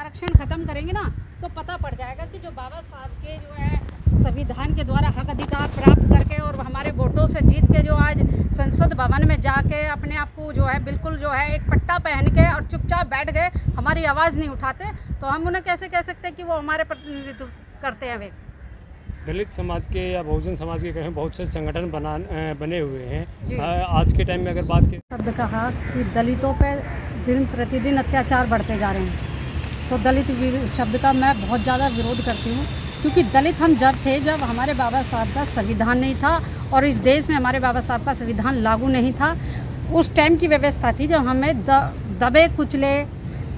आरक्षण ख़त्म करेंगे ना तो पता पड़ जाएगा कि जो बाबा साहब के जो है संविधान के द्वारा हक अधिकार प्राप्त करके और हमारे वोटों से जीत के जो आज संसद भवन में जाके अपने आप को जो है बिल्कुल जो है एक पट्टा पहन के और चुपचाप बैठ गए, हमारी आवाज़ नहीं उठाते, तो हम उन्हें कैसे कह सकते हैं कि वो हमारे प्रतिनिधित्व करते हैं। वे दलित समाज के या बहुजन समाज के कहें बहुत से संगठन बने हुए हैं। आज के टाइम में अगर बात की शब्द कहा कि दलितों पे दिन प्रतिदिन अत्याचार बढ़ते जा रहे हैं, तो दलित शब्द का मैं बहुत ज़्यादा विरोध करती हूँ, क्योंकि दलित हम जब हमारे बाबा साहब का संविधान नहीं था और इस देश में हमारे बाबा साहब का संविधान लागू नहीं था। उस टाइम की व्यवस्था थी जब हमें दबे कुचले,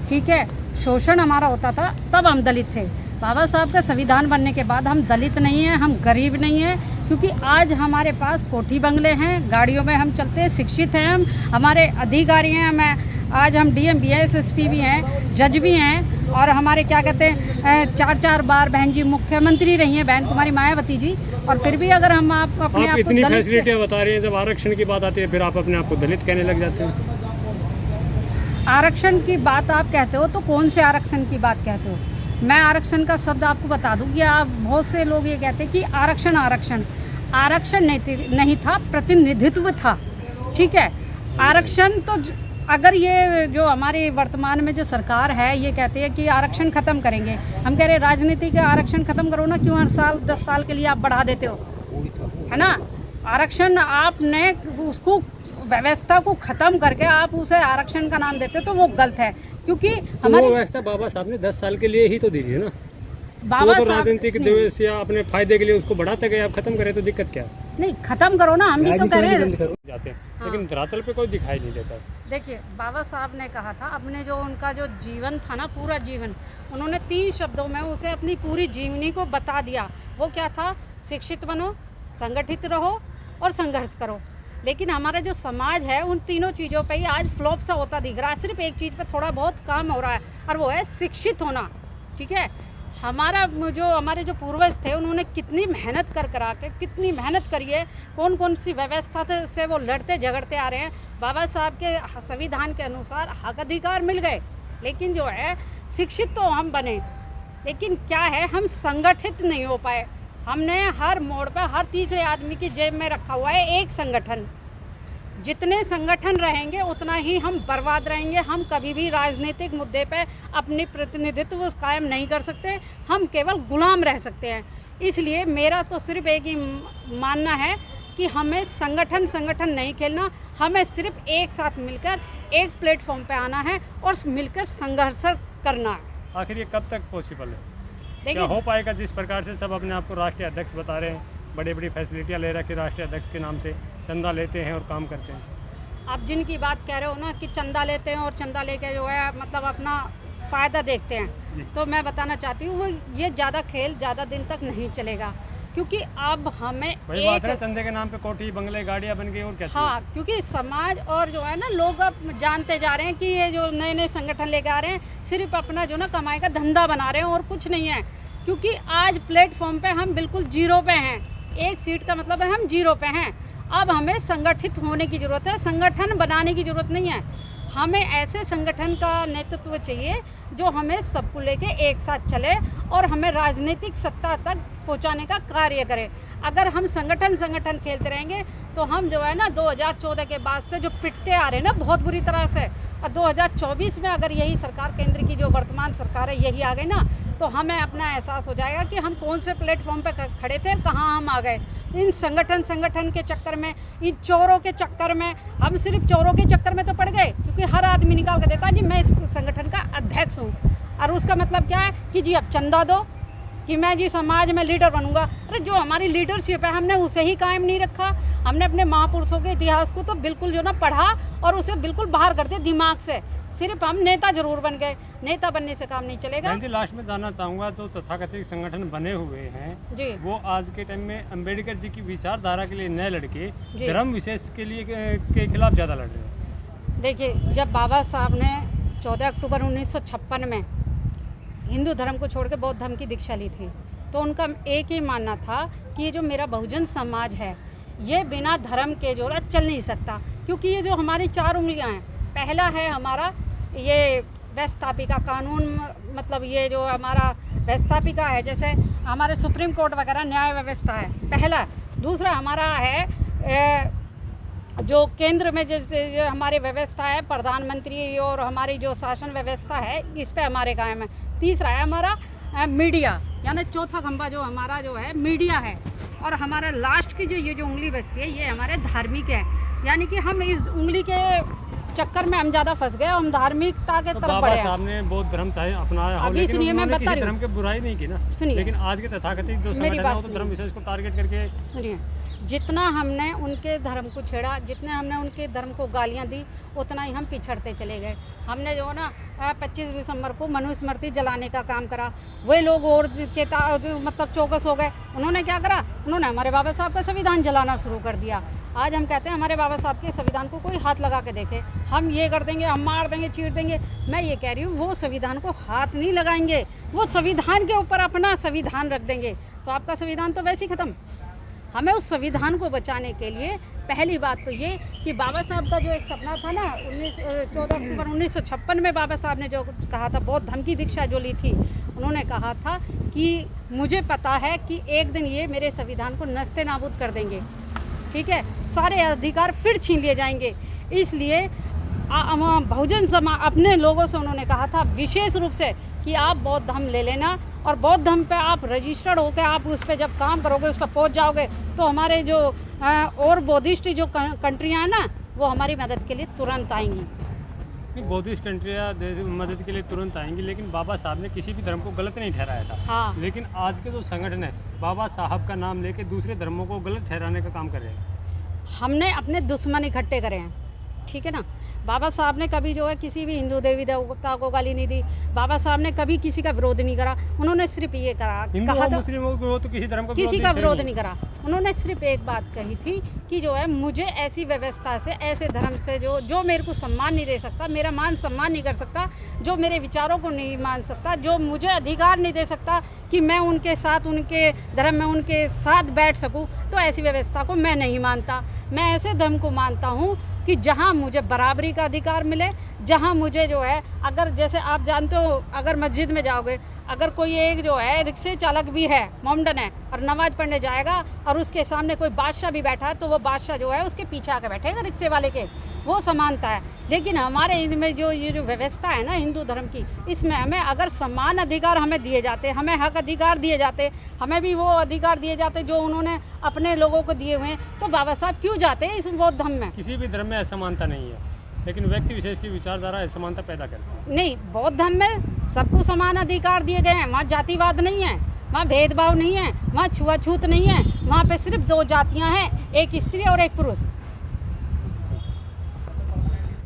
ठीक है, शोषण हमारा होता था, तब हम दलित थे। बाबा साहब का संविधान बनने के बाद हम दलित नहीं हैं, हम गरीब नहीं हैं, क्योंकि आज हमारे पास कोठी बंगले हैं, गाड़ियों में हम चलते हैं, शिक्षित हैं, हम हमारे अधिकारी हैं, आज हम डीएम भी हैं, एसएसपी भी हैं, जज भी हैं, और हमारे क्या कहते हैं 4 बार बहन जी मुख्यमंत्री रही हैं, बहन कुमारी मायावती जी, और फिर भी अगर हम आप अपने आप इतनी फैसिलिटियाँ बता रही हैं, जब आरक्षण की बात आती है फिर आप अपने आप को दलित कहने लग जाते हैं। आरक्षण की बात आप कहते हो तो कौन से आरक्षण की बात कहते हो? मैं आरक्षण का शब्द आपको बता दूं कि आप बहुत से लोग ये कहते हैं कि आरक्षण नहीं था, प्रतिनिधित्व था, ठीक है। आरक्षण तो अगर ये जो हमारी वर्तमान में जो सरकार है ये कहती है कि आरक्षण ख़त्म करेंगे, हम कह रहे हैं राजनीति का आरक्षण ख़त्म करो ना, क्यों हर साल 10 साल के लिए आप बढ़ा देते हो, है ना। आरक्षण आपने उसको व्यवस्था को ख़त्म करके आप उसे आरक्षण का नाम देते हो तो वो गलत है, क्योंकि हमारी व्यवस्था बाबा साहब ने 10 साल के लिए ही तो दी है ना। बाबा तो राजनीतिक दिवस या अपने फायदे के लिए उसको बढ़ाते गए, आप खत्म करें तो दिक्कत क्या? नहीं, खत्म करो ना, हम भी तो कह रहे हैं जाते हैं, लेकिन धरातल पे कोई दिखाई नहीं देता। देखिए, बाबा साहब ने कहा था, अपने जो उनका जो जीवन था ना, पूरा जीवन, उन्होंने 3 शब्दों में उसे अपनी पूरी जीवनी को बता दिया। वो क्या था? शिक्षित बनो, संगठित रहो और संघर्ष करो। लेकिन हमारा जो समाज है उन तीनों चीज़ों पे ही आज फ्लॉप सा होता दिख रहा है। सिर्फ एक चीज़ पे थोड़ा बहुत काम हो रहा है, और वो है शिक्षित होना, ठीक है। हमारे जो पूर्वज थे उन्होंने कितनी मेहनत करा के कितनी मेहनत करी है, कौन सी व्यवस्था से वो लड़ते झगड़ते आ रहे हैं। बाबा साहब के संविधान के अनुसार हक अधिकार मिल गए, लेकिन जो है शिक्षित तो हम बने, लेकिन क्या है, हम संगठित नहीं हो पाए। हमने हर मोड़ पर हर तीसरे आदमी की जेब में रखा हुआ है एक संगठन। जितने संगठन रहेंगे उतना ही हम बर्बाद रहेंगे। हम कभी भी राजनीतिक मुद्दे पे अपनी प्रतिनिधित्व कायम नहीं कर सकते, हम केवल गुलाम रह सकते हैं। इसलिए मेरा तो सिर्फ एक ही मानना है कि हमें संगठन नहीं खेलना, हमें सिर्फ एक साथ मिलकर एक प्लेटफॉर्म पे आना है और मिलकर संघर्ष करना है। आखिर ये कब तक पॉसिबल है? क्या हो पाएगा? जिस प्रकार से सब अपने आप को राष्ट्रीय अध्यक्ष बता रहे हैं, बड़ी फैसिलिटियाँ ले रखे राष्ट्रीय अध्यक्ष के नाम से, चंदा लेते हैं और काम करते हैं। आप जिनकी बात कह रहे हो ना कि चंदा लेते हैं और चंदा लेके जो है मतलब अपना फ़ायदा देखते हैं, तो मैं बताना चाहती हूँ वो ये ज़्यादा खेल ज़्यादा दिन तक नहीं चलेगा, क्योंकि अब हमें वही बात है, चंदे के नाम पे कोठी बंगले गाड़ियाँ बन गई और क्या। हाँ, क्योंकि समाज और जो है ना लोग अब जानते जा रहे हैं कि ये जो नए संगठन लेके आ रहे हैं सिर्फ अपना जो ना कमाई का धंधा बना रहे हैं और कुछ नहीं है। क्योंकि आज प्लेटफॉर्म पे हम बिल्कुल जीरो पे हैं, एक सीट का मतलब है हम जीरो पे हैं। अब हमें संगठित होने की ज़रूरत है, संगठन बनाने की ज़रूरत नहीं है। हमें ऐसे संगठन का नेतृत्व चाहिए जो हमें सबको लेके एक साथ चले और हमें राजनीतिक सत्ता तक पहुंचाने का कार्य करे। अगर हम संगठन खेलते रहेंगे तो हम जो है ना 2014 के बाद से जो पिटते आ रहे हैं ना बहुत बुरी तरह से, और 2024 में अगर यही सरकार, केंद्र की जो वर्तमान सरकार है यही आ गई ना, तो हमें अपना एहसास हो जाएगा कि हम कौन से प्लेटफॉर्म पर खड़े थे, कहाँ हम आ गए। इन संगठन के चक्कर में, इन चोरों के चक्कर में, हम सिर्फ चोरों के चक्कर में तो पड़ गए, क्योंकि हर आदमी निकाल कर देता जी मैं इस संगठन का अध्यक्ष हूँ, और उसका मतलब क्या है कि जी अब चंदा दो कि मैं जी समाज में लीडर बनूंगा। अरे जो हमारी लीडरशिप है हमने उसे ही कायम नहीं रखा। हमने अपने महापुरुषों के इतिहास को तो बिल्कुल जो ना पढ़ा और उसे बिल्कुल बाहर कर दिया दिमाग से। सिर्फ हम नेता जरूर बन गए, नेता बनने से काम नहीं चलेगा। जी लास्ट में जानना चाहूँगा, जो तथाकथित संगठन बने हुए हैं जी, वो आज के टाइम में अम्बेडकर जी की विचारधारा के लिए न लड़के धर्म विशेष के लिए के खिलाफ ज़्यादा लड़ रहे हैं। देखिए, जब बाबा साहब ने 14 अक्टूबर 1956 में हिंदू धर्म को छोड़ के बौद्ध धर्म की दीक्षा ली थी, तो उनका एक ही मानना था कि ये जो मेरा बहुजन समाज है ये बिना धर्म के जो चल नहीं सकता, क्योंकि ये जो हमारी 4 उंगलियां हैं, पहला है हमारा ये व्यवस्थापिका कानून, मतलब ये जो हमारा व्यवस्थापिका है, जैसे हमारे सुप्रीम कोर्ट वगैरह न्याय व्यवस्था है पहला। दूसरा हमारा है जो केंद्र में जैसे हमारी व्यवस्था है प्रधानमंत्री और हमारी जो शासन व्यवस्था है इस पे हमारे कायम है। तीसरा है हमारा मीडिया, यानी चौथा खंभा जो हमारा जो है मीडिया है। और हमारा लास्ट की जो ये जो उंगली बचती है ये हमारे धार्मिक है, यानी कि हम इस उंगली के चक्कर में हम ज़्यादा फंस गए, हम धार्मिकता के तरफ बढ़े। साहब ने बौद्ध धर्म चाहे अपनाया हो, अभी लेकिन सुनिए मैं बता रही धर्म के बुराई नहीं की ना। सुनिए, लेकिन आज के तथाकथित जो संगठन है वो तो धर्म विशेष को टारगेट करके। सुनिए, जितना हमने उनके धर्म को छेड़ा, जितने हमने उनके धर्म को गालियां दी, उतना ही हम पिछड़ते चले गए। हमने जो ना 25 दिसंबर को मनुस्मृति जलाने का काम करा, वे लोग और मतलब चौकस हो गए। उन्होंने क्या करा, उन्होंने हमारे बाबा साहब का संविधान जलाना शुरू कर दिया। आज हम कहते हैं हमारे बाबा साहब के संविधान को कोई हाथ लगा के देखे, हम ये कर देंगे, हम मार देंगे, चीर देंगे। मैं ये कह रही हूँ वो संविधान को हाथ नहीं लगाएंगे, वो संविधान के ऊपर अपना संविधान रख देंगे, तो आपका संविधान तो वैसे ही ख़त्म। हमें उस संविधान को बचाने के लिए पहली बात तो ये कि बाबा साहब का जो एक सपना था ना 14 अक्टूबर 1956 में बाबा साहब ने जो कहा था, बौद्ध धर्म की दीक्षा जो ली थी, उन्होंने कहा था कि मुझे पता है कि एक दिन ये मेरे संविधान को नस्ते नाबूद कर देंगे, ठीक है, सारे अधिकार फिर छीन लिए जाएंगे। इसलिए बहुजन समाज अपने लोगों से उन्होंने कहा था विशेष रूप से कि आप बौद्ध धर्म ले लेना, और बौद्ध धर्म पे आप रजिस्टर्ड होकर आप उस पर जब काम करोगे, उस पर पहुँच जाओगे, तो हमारे जो और बौद्धिस्ट जो कंट्रियाँ हैं ना, वो हमारी मदद के लिए तुरंत आएंगी। बौद्धिस्ट कंट्रियाँ मदद के लिए तुरंत आएंगी, लेकिन बाबा साहब ने किसी भी धर्म को गलत नहीं ठहराया था। हाँ। लेकिन आज के जो संगठन है बाबा साहब का नाम लेके दूसरे धर्मों को गलत ठहराने का काम कर रहे हैं। हमने अपने दुश्मन इकट्ठे करे हैं, ठीक है ना। बाबा साहब ने कभी जो है किसी भी हिंदू देवी देवता को गाली नहीं दी, बाबा साहब ने कभी किसी का विरोध नहीं करा। उन्होंने सिर्फ ये कहा था मुस्लिमों को तो किसी का विरोध नहीं करा। उन्होंने सिर्फ एक बात कही थी कि जो है मुझे ऐसी व्यवस्था से, ऐसे धर्म से जो मेरे को सम्मान नहीं दे सकता, मेरा मान सम्मान नहीं कर सकता, जो मेरे विचारों को नहीं मान सकता, जो मुझे अधिकार नहीं दे सकता कि मैं उनके साथ, उनके धर्म में उनके साथ बैठ सकूं, तो ऐसी व्यवस्था को मैं नहीं मानता। मैं ऐसे धर्म को मानता हूं कि जहां मुझे बराबरी का अधिकार मिले, जहां मुझे जो है, अगर जैसे आप जानते हो अगर मस्जिद में जाओगे, अगर कोई एक जो है रिक्शे चालक भी है, मोमडन है, और नमाज पढ़ने जाएगा और उसके सामने कोई बादशाह भी बैठा है, तो वो बादशाह जो है उसके पीछे आकर बैठेगा रिक्शे वाले के, वो समानता है। लेकिन हमारे इनमें जो ये जो व्यवस्था है ना हिंदू धर्म की, इसमें हमें अगर समान अधिकार हमें दिए जाते, हमें हक अधिकार दिए जाते, हमें भी वो अधिकार दिए जाते जो उन्होंने अपने लोगों को दिए हुए हैं, तो बाबा साहब क्यों जाते हैं इस बौद्ध धर्म में। किसी भी धर्म में असमानता नहीं है, लेकिन व्यक्ति विशेष की विचारधारा असमानता पैदा करती है। नहीं, बौद्ध धर्म में सबको समान अधिकार दिए गए हैं, वहाँ जातिवाद नहीं है, वहाँ भेदभाव नहीं है, वहाँ छुआछूत नहीं है, वहाँ पे सिर्फ 2 जातियाँ हैं, एक स्त्री और एक पुरुष।